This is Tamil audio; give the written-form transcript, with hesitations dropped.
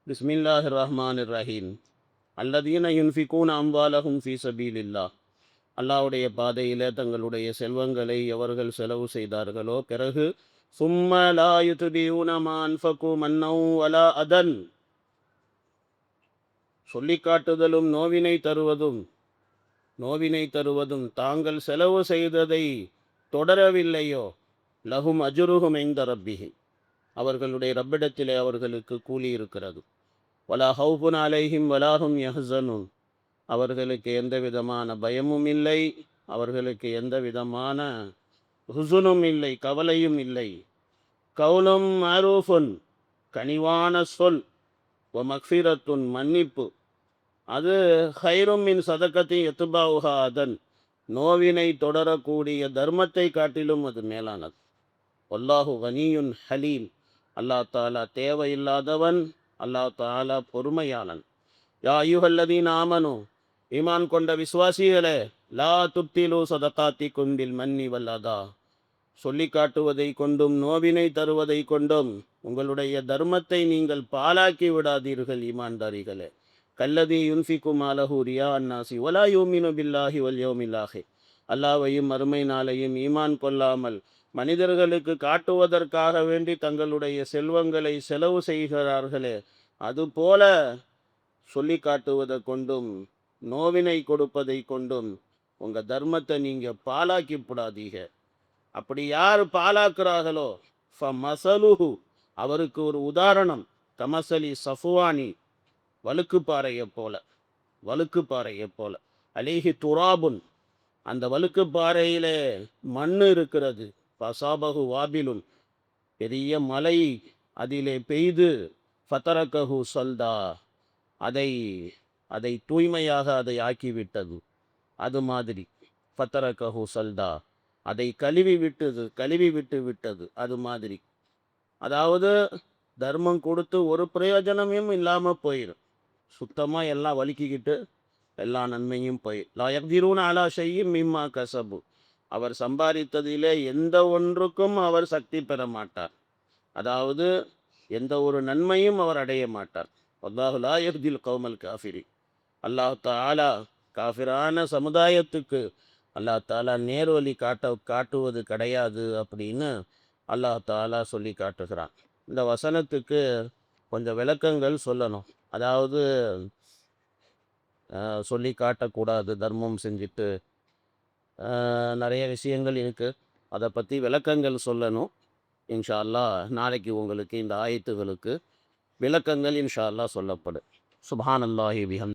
பிஸ்மில்லாஹிர் ரஹ்மானிர் ரஹீம். அல்லதீன யுன்ஃபிகூன அம்வாலஹும் ஃபீ சபீலில்லாஹ். அல்லாஹ்வுடைய பாதையிலே தங்களுடைய செல்வங்களை எவர்கள் செலவு செய்தார்களோ, பிறகு சும்ம லா யுத்பிஊன மா அன்ஃபகு மன்னன் வலா அதன். சொல்லிக் காட்டுதலும் நோவினை தருவதும் தாங்கள் செலவு செய்ததை தொடரவில்லையோ, லஹும் அஜ்ருஹும் இன்த ரப்பிஹி, அவர்களுடைய ரப்பிடத்திலே அவர்களுக்கு கூலி இருக்கிறது. வலா ஹவுஃபுன் அலைஹிம் வலாஹும் யஹ்ஸனூன், அவர்களுக்கு எந்த விதமான பயமும் இல்லை, அவர்களுக்கு எந்த விதமான ஹுசுனும் இல்லை, கவலையும் இல்லை. கவுலும் மாரூஃபுன், கனிவான சொல், வ மக்ஃபிரத்துன், மன்னிப்பு, அது ஹைரும் மின் சதக்கத்தி எத்துபாவுஹா அதன், நோவினை தொடரக்கூடிய தர்மத்தை காட்டிலும் அது மேலானது. வல்லாஹு கனியுன் ஹலீம், அல்லாஹ் தாலா தேவையில்லாதவன், அல்லாஹ் தாலா பொறுமையாளன். யா அய்யுஹல்லதீன ஆமனு, ஈமான் கொண்ட விசுவாசிகளே, லா துப்திலு சதகாத்திக்கும் பில் மன்னி வல் அதா, சொல்லி காட்டுவதை கொண்டும் நோவினை தருவதை கொண்டும் உங்களுடைய தர்மத்தை நீங்கள் பாலாக்கி விடாதீர்கள் ஈமான்தாரிகளே. கல்லதி யுன்ஃபிகு மாலஹு ரியா அன்னாசி வலா யூமினு பில்லாஹி வல் யௌமில் ஆஹிர், அல்லாஹ்வையும் மறுமை நாளையும் ஈமான் கொள்ளாமல் மனிதர்களுக்கு காட்டுவதற்காக வேண்டி தங்களுடைய செல்வங்களை செலவு செய்கிறார்களே, அதுபோல சொல்லி காட்டுவதை கொண்டும் நோவினை கொடுப்பதை கொண்டும் உங்கள் தர்மத்தை நீங்கள் பாலாக்கி விடாதீங்க. அப்படி யார் பாலாக்குறார்களோ, மசலுஹு, அவருக்கு ஒரு உதாரணம், கமசலி சஃபுவானி, வழுக்கு போல, அலிஹி துராபுன், அந்த வழுக்கு பாறையிலே மண்ணு இருக்கிறது. பசாபகு வாபிலுன், பெரிய மலை அதிலே பெய்து, ஃபதரகஹு சல்தா, அதை அதை தூய்மையாக அதை ஆக்கிவிட்டது. அது மாதிரி ஃபத்தரகஹு சல்தா, அதை கழுவி விட்டது. அது மாதிரி, அதாவது தர்மம் கொடுத்து ஒரு பிரயோஜனமும் இல்லாமல் போயிடும். சுத்தமாக எல்லாம் வலிக்கிக்கிட்டு எல்லா நன்மையும் லா யக்திரூன அலா ஷைஇம் மிம்மா கஸபு, அவர் சம்பாதித்ததிலே எந்த ஒன்றுக்கும் அவர் சக்தி பெற மாட்டார், அதாவது எந்த ஒரு நன்மையும் அவர் அடைய மாட்டார். வல்லாஹு லா யஹ்தில் கௌமல் காஃபிரின், அல்லாஹ் தாலா காஃபிரான சமுதாயத்துக்கு அல்லாஹ் தாலா நேர்வழி காட்டுவது கிடையாது அப்படின்னு அல்லாஹ் தாலா சொல்லி காட்டுகிறான். இந்த வசனத்துக்கு கொஞ்சம் விளக்கங்கள் சொல்லணும். அதாவது சொல்லி காட்டக்கூடாது தர்மம் செஞ்சுட்டு நிறைய விஷயங்கள் இருக்குது, அதை பற்றி விளக்கங்கள் சொல்லணும். இன்ஷா அல்லாஹ் நாளைக்கு உங்களுக்கு இந்த ஆயத்துகளுக்கு விளக்கங்கள் இன்ஷா அல்லாஹ் சொல்லப்படும். சுப்ஹானல்லாஹி பிஹம்.